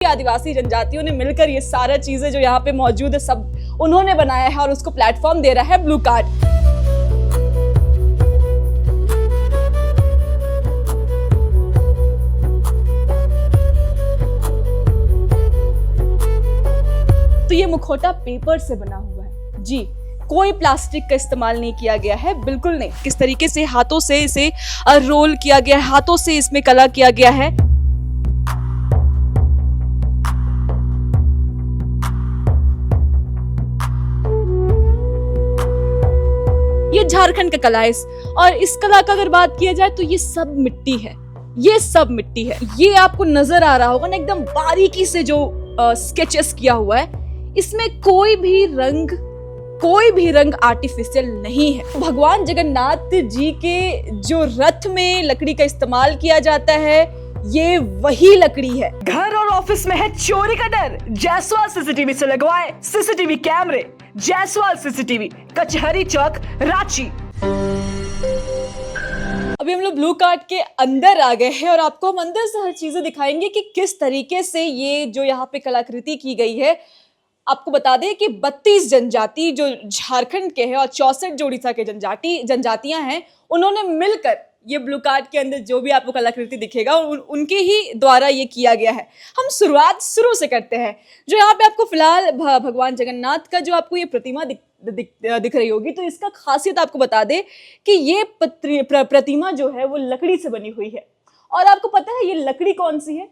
आदिवासी जनजातियों ने मिलकर ये सारा चीजें जो यहाँ पे मौजूद है सब उन्होंने बनाया है और उसको प्लेटफॉर्म दे रहा है ब्लू कार्ड। तो ये मुखौटा पेपर से बना हुआ है जी, कोई प्लास्टिक का इस्तेमाल नहीं किया गया है, बिल्कुल नहीं। किस तरीके से हाथों से इसे रोल किया गया है, हाथों से इसमें कला किया गया है। ये झारखंड का कला है और इस कला का अगर बात किया जाए तो ये सब मिट्टी है, ये सब मिट्टी है। ये आपको नजर आ रहा होगा ना, एकदम बारीकी से जो स्केचेस किया हुआ है, इसमें कोई भी रंग आर्टिफिशियल नहीं है। भगवान जगन्नाथ जी के जो रथ में लकड़ी का इस्तेमाल किया जाता है, ये वही लकड़ी है। घर और ऑफिस में है चोरी का डर, जायसवाल सीसीटीवी से लगवाए सीसीटीवी कैमरे। जायसवाल सीसीटीवी, कचहरी चौक, रांची। अभी हम लोग ब्लू कार्ड के अंदर आ गए हैं और आपको हम अंदर से हर चीजें दिखाएंगे कि किस तरीके से ये जो यहाँ पे कलाकृति की गई है। आपको बता दें कि 32 जनजाति जो झारखंड के हैं और 64 जो उड़ीसा के जनजातियां हैं, उन्होंने मिलकर ये ब्लू कार्ड के अंदर जो भी आपको कलाकृति दिखेगा उनके ही द्वारा ये किया गया है। हम शुरुआत शुरू से करते हैं। जो यहाँ पे आपको फिलहाल भगवान जगन्नाथ का जो आपको ये प्रतिमा दिख रही होगी, तो इसका खासियत आपको बता दे कि ये प्रतिमा जो है वो लकड़ी से बनी हुई है। और आपको पता है ये लकड़ी कौन सी है?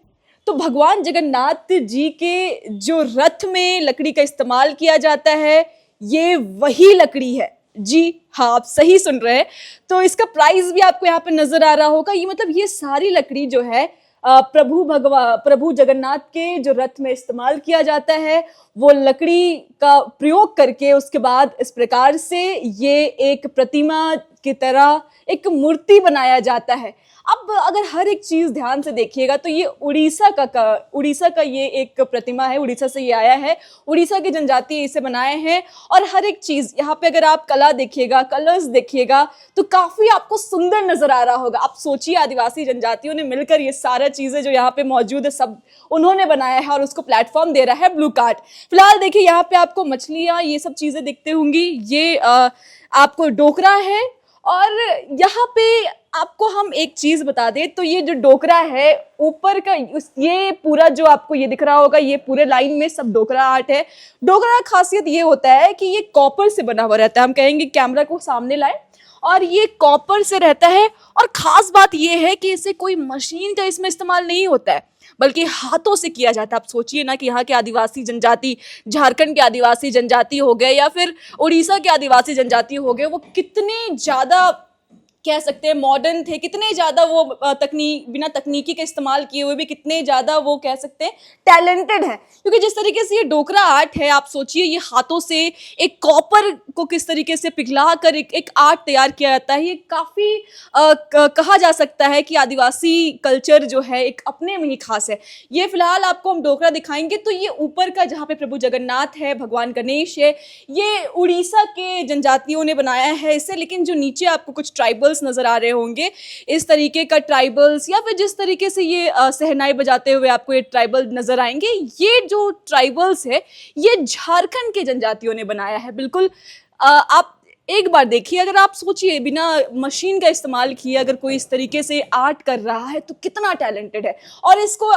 तो भगवान जगन्नाथ जी के जो रथ में लकड़ी का इस्तेमाल किया जाता है, ये वही लकड़ी है जी। हाँ, आप सही सुन रहे हैं। तो इसका प्राइस भी आपको यहाँ पे नजर आ रहा होगा। ये मतलब ये सारी लकड़ी जो है प्रभु जगन्नाथ के जो रथ में इस्तेमाल किया जाता है, वो लकड़ी का प्रयोग करके उसके बाद इस प्रकार से ये एक प्रतिमा की तरह एक मूर्ति बनाया जाता है। अब अगर हर एक चीज ध्यान से देखिएगा तो ये उड़ीसा का ये एक प्रतिमा है, उड़ीसा से ये आया है। उड़ीसा की जनजाति इसे बनाए हैं और हर एक चीज यहाँ पे अगर आप कला देखिएगा, कलर्स देखिएगा तो काफी आपको सुंदर नजर आ रहा होगा। आप सोचिए, आदिवासी जनजातियों ने मिलकर ये सारा चीजें जो यहाँ पे मौजूद है सब उन्होंने बनाया है और उसको प्लेटफॉर्म दे रहा है ब्लू कार्ड। फिलहाल देखिए यहाँ पे आपको मछलियां ये सब चीजें दिखते होंगी। ये आपको डोकरा है और यहाँ पे आपको हम एक चीज बता दें तो ये जो डोकरा है ऊपर का, ये पूरा जो आपको ये दिख रहा होगा, ये पूरे लाइन में सब डोकरा आर्ट है। डोकरा का खासियत ये होता है कि ये कॉपर से बना हुआ रहता है। हम कहेंगे कैमरा को सामने लाए, और ये कॉपर से रहता है। और खास बात ये है कि इसे कोई मशीन का इसमें इस्तेमाल नहीं होता है, बल्कि हाथों से किया जाता है। आप सोचिए ना कि यहाँ के आदिवासी जनजाति, झारखंड के आदिवासी जनजाति हो गए या फिर उड़ीसा के आदिवासी जनजाति हो गए, वो कितने ज्यादा कह सकते हैं मॉडर्न थे, कितने ज्यादा वो बिना तकनीकी के इस्तेमाल किए हुए भी कितने ज्यादा वो कह सकते हैं टैलेंटेड है। क्योंकि जिस तरीके से ये डोकरा आर्ट है, आप सोचिए ये हाथों से एक कॉपर को किस तरीके से पिघला कर एक आर्ट तैयार किया जाता है। ये काफी कहा जा सकता है कि आदिवासी कल्चर जो है एक अपने में ही खास है। ये फिलहाल आपको हम डोकरा दिखाएंगे तो ये ऊपर का जहाँ पे प्रभु जगन्नाथ है, भगवान गणेश है, ये उड़ीसा के जनजातियों ने बनाया है इसे। लेकिन जो नीचे आपको कुछ ट्राइबल्स नजर आ रहे होंगे, इस तरीके का ट्राइबल्स, या फिर जिस तरीके से ये सहनाई बजाते हुए आपको ये ट्राइबल नजर आएंगे, ये जो ट्राइबल्स है ये झारखंड के जनजातियों ने बनाया है। बिल्कुल आप एक बार देखिए, अगर आप सोचिए बिना मशीन का इस्तेमाल किए अगर कोई इस तरीके से आर्ट कर रहा है तो कितना टैलेंटेड है। और इसको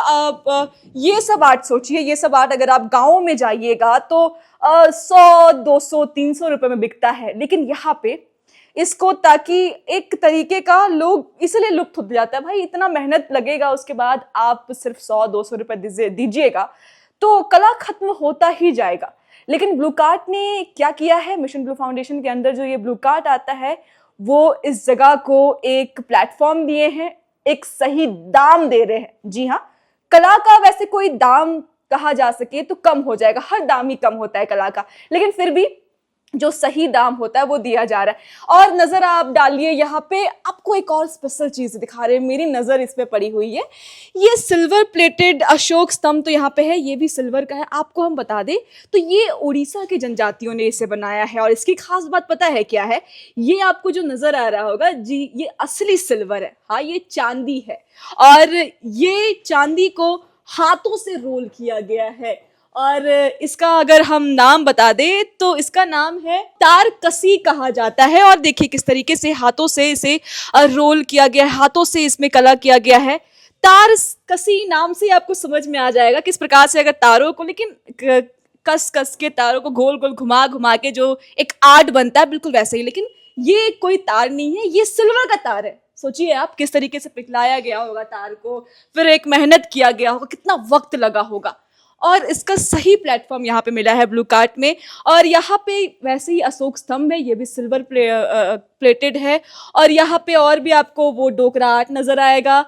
ये सब आर्ट सोचिए, ये सब आर्ट अगर आप गाँव में जाइएगा तो 100, 200, 300 रुपए में बिकता है। लेकिन यहाँ पे इसको ताकि एक तरीके का लोग इसलिए लुप्त हो जाता है, भाई इतना मेहनत लगेगा, उसके बाद आप सिर्फ 100-200 रुपए दीजिएगा तो कला खत्म होता ही जाएगा। लेकिन ब्लू कार्ड ने क्या किया है, मिशन ब्लू फाउंडेशन के अंदर जो ये ब्लू कार्ड आता है, वो इस जगह को एक प्लेटफॉर्म दिए हैं, एक सही दाम दे रहे हैं। जी हाँ, कला का वैसे कोई दाम कहा जा सके तो कम हो जाएगा, हर दाम ही कम होता है कला का, लेकिन फिर भी जो सही दाम होता है वो दिया जा रहा है। और नजर आप डालिए, यहाँ पे आपको एक और स्पेशल चीज दिखा रहे हैं, मेरी नजर इस पे पड़ी हुई है। ये सिल्वर प्लेटेड अशोक स्तंभ तो यहाँ पे है, ये भी सिल्वर का है। आपको हम बता दें तो ये उड़ीसा के जनजातियों ने इसे बनाया है। और इसकी खास बात पता है क्या है? ये आपको जो नजर आ रहा होगा जी, ये असली सिल्वर है। हाँ, ये चांदी है और ये चांदी को हाथों से रोल किया गया है। और इसका अगर हम नाम बता दें तो इसका नाम है तारकसी कहा जाता है। और देखिए किस तरीके से हाथों से इसे रोल किया गया है, हाथों से इसमें कला किया गया है। तारकसी नाम से आपको समझ में आ जाएगा किस प्रकार से अगर तारों को, लेकिन कस कस के तारों को गोल गोल घुमा घुमा के जो एक आर्ट बनता है, बिल्कुल वैसे ही। लेकिन ये कोई तार नहीं है, ये सिल्वर का तार है। सोचिए आप किस तरीके से पिघलाया गया होगा तार को, फिर एक मेहनत किया गया होगा, कितना वक्त लगा होगा। और इसका सही प्लेटफॉर्म यहाँ पे मिला है ब्लू कार्ट में। और यहाँ पे वैसे ही अशोक स्तंभ है, ये भी सिल्वर प्लेटेड है। और यहाँ पे और भी आपको वो डोकरा आर्ट नजर आएगा।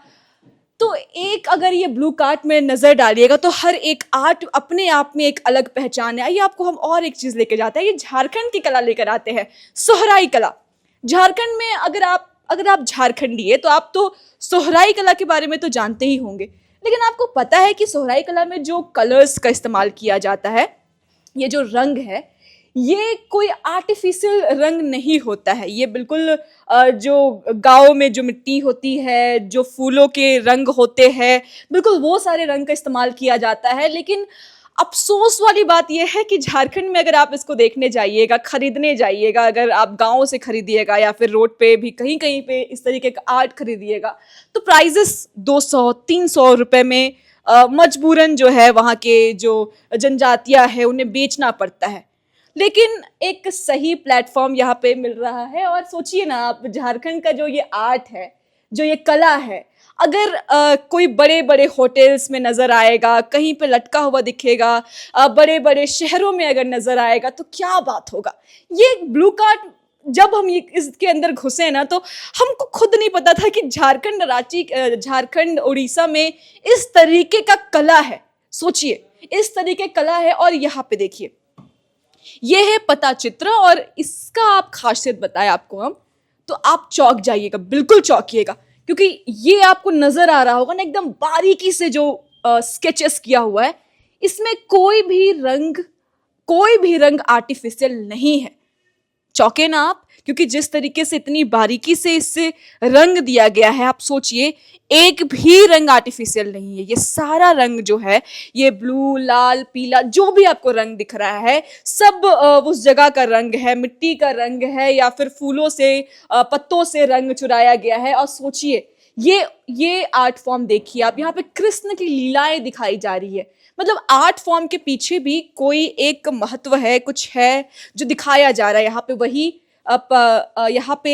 तो एक अगर ये ब्लू कार्ट में नजर डालिएगा तो हर एक आर्ट अपने आप में एक अलग पहचान है। आइए आपको हम और एक चीज लेके जाते हैं, ये झारखंड की कला लेकर आते हैं, सोहराई कला। झारखंड में अगर आप झारखंडी है तो आप तो सोहराई कला के बारे में तो जानते ही होंगे। लेकिन आपको पता है कि सोहराई कला में जो कलर्स का इस्तेमाल किया जाता है, ये जो रंग है, ये कोई आर्टिफिशियल रंग नहीं होता है। ये बिल्कुल जो गाँव में जो मिट्टी होती है, जो फूलों के रंग होते हैं, बिल्कुल वो सारे रंग का इस्तेमाल किया जाता है। लेकिन अफसोस वाली बात यह है कि झारखंड में अगर आप इसको देखने जाइएगा, खरीदने जाइएगा, अगर आप गाँव से खरीदिएगा या फिर रोड पे भी कहीं कहीं पे इस तरीके का आर्ट खरीदिएगा, तो प्राइजेस 200-300 रुपए में मजबूरन जो है वहाँ के जो जनजातियाँ हैं उन्हें बेचना पड़ता है। लेकिन एक सही प्लेटफॉर्म यहाँ पे मिल रहा है। और सोचिए ना आप, झारखंड का जो ये आर्ट है, जो ये कला है, अगर कोई बड़े बड़े होटल्स में नज़र आएगा, कहीं पे लटका हुआ दिखेगा, बड़े बड़े शहरों में अगर नज़र आएगा तो क्या बात होगा। ये ब्लू कार्ट जब हम ये इसके अंदर घुसे ना तो हमको खुद नहीं पता था कि झारखंड, रांची, झारखंड, उड़ीसा में इस तरीके का कला है। सोचिए इस तरीके कला है। और यहाँ पे देखिए, ये है पता चित्र। और इसका आप खासियत बताएं आपको हम, तो आप चौंक जाइएगा, बिल्कुल चौंकिएगा, क्योंकि ये आपको नजर आ रहा होगा ना एकदम बारीकी से जो स्केचेस किया हुआ है, इसमें कोई भी रंग आर्टिफिशियल नहीं है। चौंके ना आप, क्योंकि जिस तरीके से इतनी बारीकी से इससे रंग दिया गया है, आप सोचिए एक भी रंग आर्टिफिशियल नहीं है। ये सारा रंग जो है, ये ब्लू, लाल, पीला, जो भी आपको रंग दिख रहा है, सब उस जगह का रंग है, मिट्टी का रंग है या फिर फूलों से, पत्तों से रंग चुराया गया है। और सोचिए ये आर्ट फॉर्म देखिए आप, यहाँ पे कृष्ण की लीलाएं दिखाई जा रही है। मतलब आर्ट फॉर्म के पीछे भी कोई एक महत्व है, कुछ है जो दिखाया जा रहा है। यहाँ पे वही यहाँ पे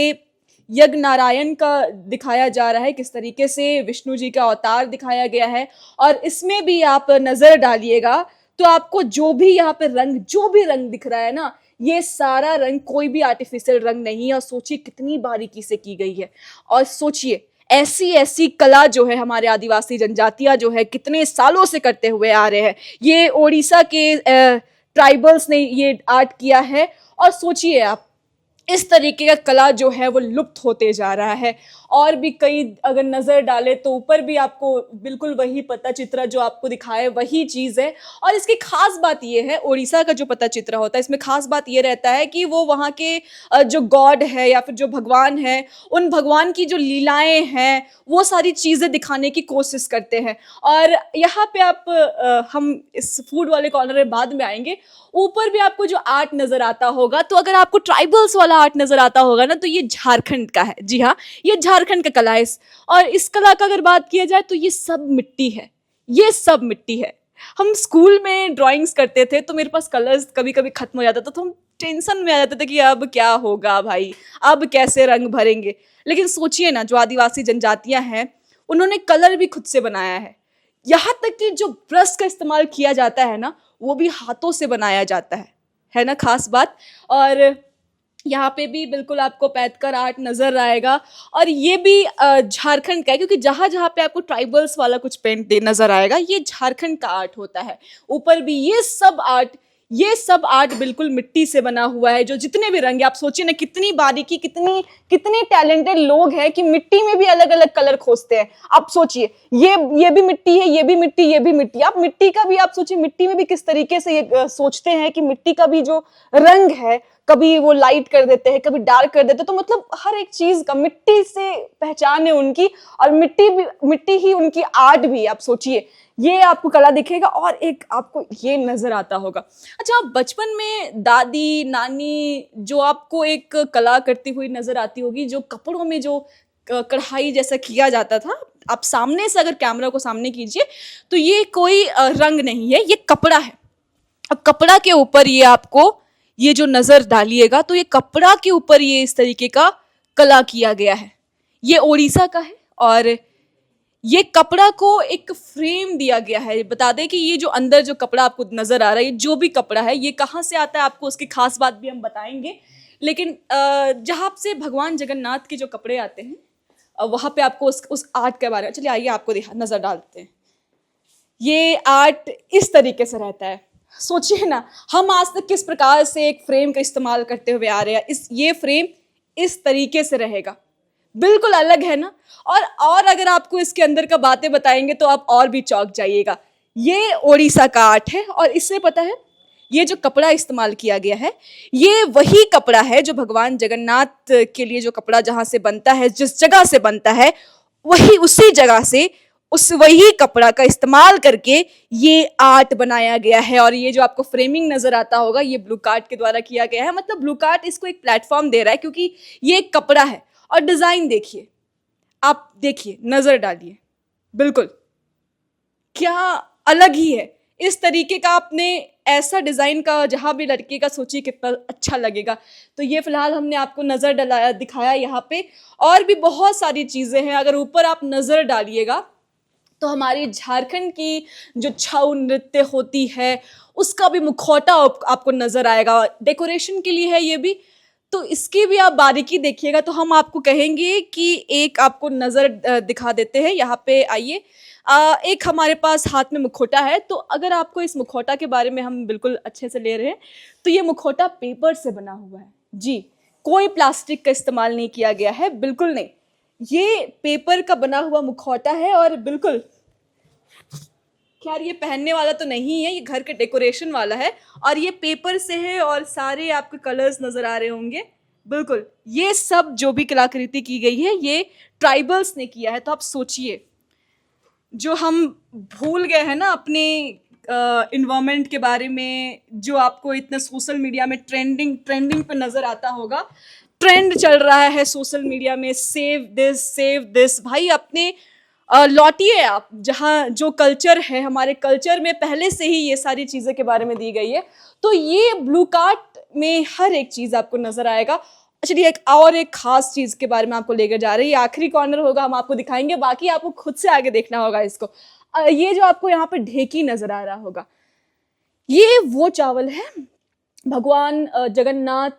यज्ञ नारायण का दिखाया जा रहा है, किस तरीके से विष्णु जी का अवतार दिखाया गया है। और इसमें भी आप नजर डालिएगा तो आपको जो भी यहाँ पे रंग, जो भी रंग दिख रहा है ना, ये सारा रंग कोई भी आर्टिफिशियल रंग नहीं है। और सोचिए कितनी बारीकी से की गई है। और सोचिए ऐसी ऐसी कला जो है हमारे आदिवासी जनजातियां जो है कितने सालों से करते हुए आ रहे हैं। ये ओडिशा के ट्राइबल्स ने ये आर्ट किया है। और सोचिए आप, इस तरीके का कला जो है वो लुप्त होते जा रहा है। और भी कई अगर नज़र डाले तो ऊपर भी आपको बिल्कुल वही पता चित्र जो आपको दिखाए वही चीज़ है। और इसकी खास बात ये है, उड़ीसा का जो पता चित्र होता है, इसमें खास बात ये रहता है कि वो वहाँ के जो गॉड है या फिर जो भगवान है, उन भगवान की जो लीलाएं हैं वो सारी चीज़ें दिखाने की कोशिश करते हैं। और यहाँ पे आप हम इस फूड वाले कॉर्नर में बाद में आएंगे, ऊपर भी आपको जो आर्ट नज़र आता होगा, तो अगर आपको ट्राइबल्स वाला आर्ट नज़र आता होगा ना, तो ये झारखंड का है। जी हाँ, ये झारखंड का कला है। और इस कला का अगर बात किया जाए तो ये सब मिट्टी है, ये सब मिट्टी है। हम स्कूल में ड्राइंग्स करते थे तो मेरे पास कलर्स कभी कभी खत्म हो जाता था, तो हम टेंशन में आ जाते थे कि अब क्या होगा भाई, अब कैसे रंग भरेंगे। लेकिन सोचिए ना, जो आदिवासी जनजातियां हैं उन्होंने कलर भी खुद से बनाया है। यहाँ तक कि जो ब्रश का इस्तेमाल किया जाता है ना, वो भी हाथों से बनाया जाता है ना खास बात। और यहाँ पे भी बिल्कुल आपको पैदकर आर्ट नजर आएगा। और ये भी झारखंड का है, क्योंकि जहाँ जहाँ पे आपको ट्राइबल्स वाला कुछ पेंट नजर आएगा, ये झारखंड का आर्ट होता है। ऊपर भी ये सब आर्ट बिल्कुल मिट्टी से बना हुआ है। जो जितने भी रंग, आप सोचिए ना कितनी बारीकी, कितनी टैलेंटेड लोग हैं कि मिट्टी में भी अलग अलग कलर खोजते हैं। आप सोचिए, ये भी मिट्टी है, ये भी मिट्टी, ये भी मिट्टी। आप मिट्टी का भी आप सोचिए, मिट्टी में भी किस तरीके से ये सोचते हैं कि मिट्टी का भी जो रंग है, कभी वो लाइट कर देते हैं, कभी डार्क कर देते हैं। तो मतलब हर एक चीज का मिट्टी से पहचान है उनकी, और मिट्टी ही उनकी आर्ट भी। आप सोचिए, ये आपको कला दिखेगा और एक आपको ये नजर आता होगा। अच्छा, आप बचपन में दादी नानी जो आपको एक कला करती हुई नजर आती होगी, जो कपड़ों में जो कढ़ाई जैसा किया जाता था, आप सामने से अगर कैमरा को सामने कीजिए तो ये कोई रंग नहीं है, ये कपड़ा है। अब कपड़ा के ऊपर ये आपको, ये जो नजर डालिएगा तो ये कपड़ा के ऊपर ये इस तरीके का कला किया गया है। ये उड़ीसा का है और ये कपड़ा को एक फ्रेम दिया गया है। बता दें कि ये जो अंदर जो कपड़ा आपको नजर आ रहा है, जो भी कपड़ा है, ये कहाँ से आता है, आपको उसकी खास बात भी हम बताएंगे। लेकिन जहाँ से भगवान जगन्नाथ के जो कपड़े आते हैं, वहां पे आपको उस आर्ट के बारे में, चलिए आइए आपको नजर डालते हैं। ये आर्ट इस तरीके से रहता है। सोचिए ना, हम आज तक किस प्रकार से एक फ्रेम का इस्तेमाल करते हुए आ रहे हैं। ये फ्रेम इस तरीके से रहेगा, बिल्कुल अलग है ना। और अगर आपको इसके अंदर का बातें बताएंगे तो आप और भी चौंक जाइएगा। ये ओडिशा का आर्ट है, और इससे पता है, ये जो कपड़ा इस्तेमाल किया गया है, ये वही कपड़ा है जो भगवान जगन्नाथ के लिए जो कपड़ा जहां से बनता है, जिस जगह से बनता है, वही उसी जगह से उस वही कपड़ा का इस्तेमाल करके ये आर्ट बनाया गया है। और ये जो आपको फ्रेमिंग नजर आता होगा, ये ब्लू कार्ट के द्वारा किया गया है। मतलब ब्लू कार्ट इसको एक प्लेटफॉर्म दे रहा है, क्योंकि ये एक कपड़ा है। और डिजाइन देखिए, आप देखिए, नजर डालिए, बिल्कुल क्या अलग ही है। इस तरीके का आपने ऐसा डिजाइन का जहां भी लड़के का, सोचिए कितना अच्छा लगेगा। तो ये फिलहाल हमने आपको नजर डलाया, दिखाया यहाँ पे। और भी बहुत सारी चीजें हैं, अगर ऊपर आप नजर डालिएगा तो हमारी झारखंड की जो छऊ नृत्य होती है, उसका भी मुखौटा आपको नजर आएगा। डेकोरेशन के लिए है ये भी, तो इसकी भी आप बारीकी देखिएगा तो हम आपको कहेंगे कि एक आपको नजर दिखा देते हैं। यहाँ पे आइए, एक हमारे पास हाथ में मुखौटा है। तो अगर आपको इस मुखौटा के बारे में हम बिल्कुल अच्छे से ले रहे हैं, तो ये मुखौटा पेपर से बना हुआ है जी, कोई प्लास्टिक का इस्तेमाल नहीं किया गया है, बिल्कुल नहीं। ये पेपर का बना हुआ मुखौटा है, और बिल्कुल, खैर ये पहनने वाला तो नहीं है, ये घर के डेकोरेशन वाला है, और ये पेपर से है, और सारे आपके कलर्स नजर आ रहे होंगे। बिल्कुल, ये सब जो भी कलाकृति की गई है, ये ट्राइबल्स ने किया है। तो आप सोचिए, जो हम भूल गए हैं ना अपने इन्वायरमेंट के बारे में, जो आपको इतना सोशल मीडिया में ट्रेंडिंग पे नजर आता होगा। ट्रेंड चल रहा है सोशल मीडिया में, सेव दिस। भाई अपने लौटिए आप, जहाँ जो कल्चर है, हमारे कल्चर में पहले से ही ये सारी चीज़ें के बारे में दी गई है। तो ये ब्लू कार्ट में हर एक चीज़ आपको नजर आएगा। चलिए एक खास चीज़ के बारे में आपको लेकर जा रहे हैं। ये आखिरी कॉर्नर होगा, हम आपको दिखाएंगे, बाकी आपको खुद से आगे देखना होगा इसको। ये जो आपको यहाँ पे ढेकी नजर आ रहा होगा, ये वो चावल है भगवान जगन्नाथ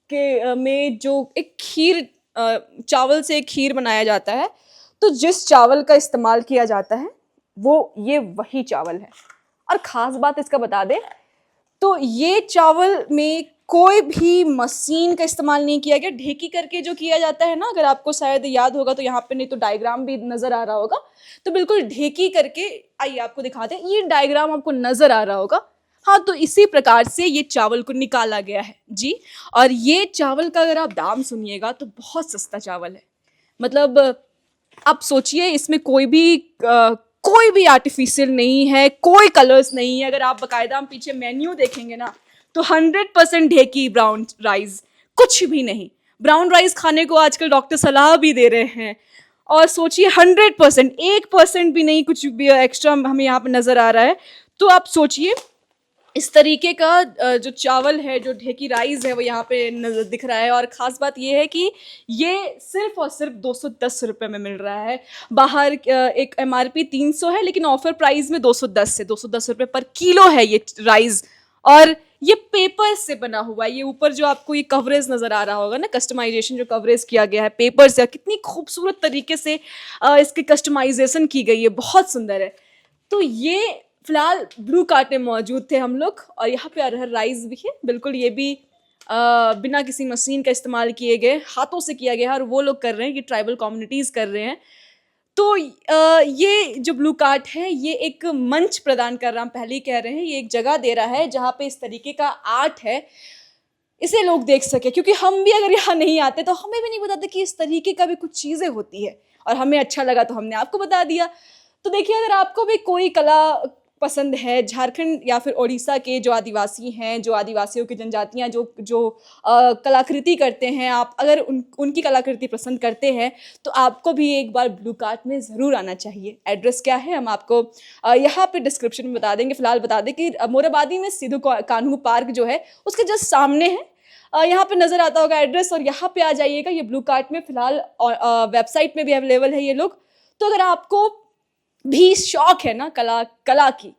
के में जो एक खीर, चावल से खीर बनाया जाता है। तो जिस चावल का इस्तेमाल किया जाता है, वो ये वही चावल है। और खास बात इसका बता दें तो ये चावल में कोई भी मशीन का इस्तेमाल नहीं किया गया। ढेकी करके जो किया जाता है ना, अगर आपको शायद याद होगा तो यहाँ पे, नहीं तो डायग्राम भी नजर आ रहा होगा, तो बिल्कुल ढेकी करके, आइए आपको दिखाते हैं, ये डायग्राम आपको नजर आ रहा होगा। हाँ, तो इसी प्रकार से ये चावल को निकाला गया है जी। और ये चावल का अगर आप दाम सुनिएगा तो बहुत सस्ता चावल है। मतलब आप सोचिए, इसमें कोई भी आर्टिफिशियल नहीं है, कोई कलर्स नहीं है। अगर आप बाकायदा हम पीछे मेन्यू देखेंगे ना, तो 100% ढेकी ब्राउन राइस, कुछ भी नहीं। ब्राउन राइस खाने को आजकल डॉक्टर सलाह भी दे रहे हैं। और सोचिए 100%, 1% भी नहीं, कुछ भी एक्स्ट्रा हमें यहाँ पे नजर आ रहा है। तो आप सोचिए, इस तरीके का जो चावल है, जो ढेकी राइस है, वो यहाँ पे नजर दिख रहा है। और ख़ास बात ये है कि ये सिर्फ और सिर्फ 210 रुपये में मिल रहा है। बाहर एक MRP 300 है, लेकिन ऑफर प्राइस में 210 रुपये पर किलो है ये राइस। और ये पेपर से बना हुआ है। ये ऊपर जो आपको ये कवरेज नज़र आ रहा होगा ना, कस्टमाइजेशन जो कवरेज किया गया है पेपर से, कितनी खूबसूरत तरीके से इसकी कस्टमाइजेशन की गई है, बहुत सुंदर है। तो ये फिलहाल ब्लू कार्ट में मौजूद थे हम लोग, और यहाँ पे अरहर राइस भी है। बिल्कुल, ये भी बिना किसी मशीन का इस्तेमाल किए गए, हाथों से किया गया है, और वो लोग कर रहे हैं, ये ट्राइबल कम्युनिटीज़ कर रहे हैं। तो ये जो ब्लू कार्ट है ये एक मंच प्रदान कर रहा, हम पहले ही कह रहे हैं, ये एक जगह दे रहा है जहाँ पे इस तरीके का आर्ट है, इसे लोग देख सके। क्योंकि हम भी अगर यहाँ नहीं आते तो हमें भी नहीं बताते कि इस तरीके का भी कुछ चीज़ें होती है, और हमें अच्छा लगा तो हमने आपको बता दिया। तो देखिए, अगर आपको भी कोई कला पसंद है, झारखंड या फिर ओडिशा के जो आदिवासी हैं, जो आदिवासियों की जनजातियां जो जो कलाकृति करते हैं, आप अगर उनकी कलाकृति पसंद करते हैं तो आपको भी एक बार ब्लू कार्ट में ज़रूर आना चाहिए। एड्रेस क्या है हम आपको यहाँ पे डिस्क्रिप्शन में बता देंगे। फिलहाल बता दें कि मोराबादी में सिद्धू कान्हू पार्क जो है उसके जस्ट सामने है। यहाँ पे नज़र आता होगा एड्रेस, और यहाँ पे आ जाइएगा। ये ब्लू कार्ट में फिलहाल वेबसाइट में भी अवेलेबल है ये लोग। तो अगर आपको भी शौक है ना कला की,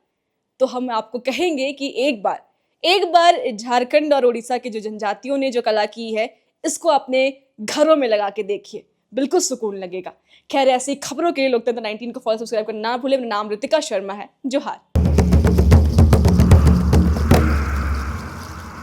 तो हम आपको कहेंगे कि एक बार झारखंड और उड़ीसा के जो जनजातियों ने जो कला की है, इसको अपने घरों में लगा के देखिए, बिल्कुल सुकून लगेगा। खैर, ऐसी खबरों के लिए लोकतंत्र 19 को फॉलो सब्सक्राइब करना ना भूलें। मेरा नाम ऋतिका शर्मा है। जोहार।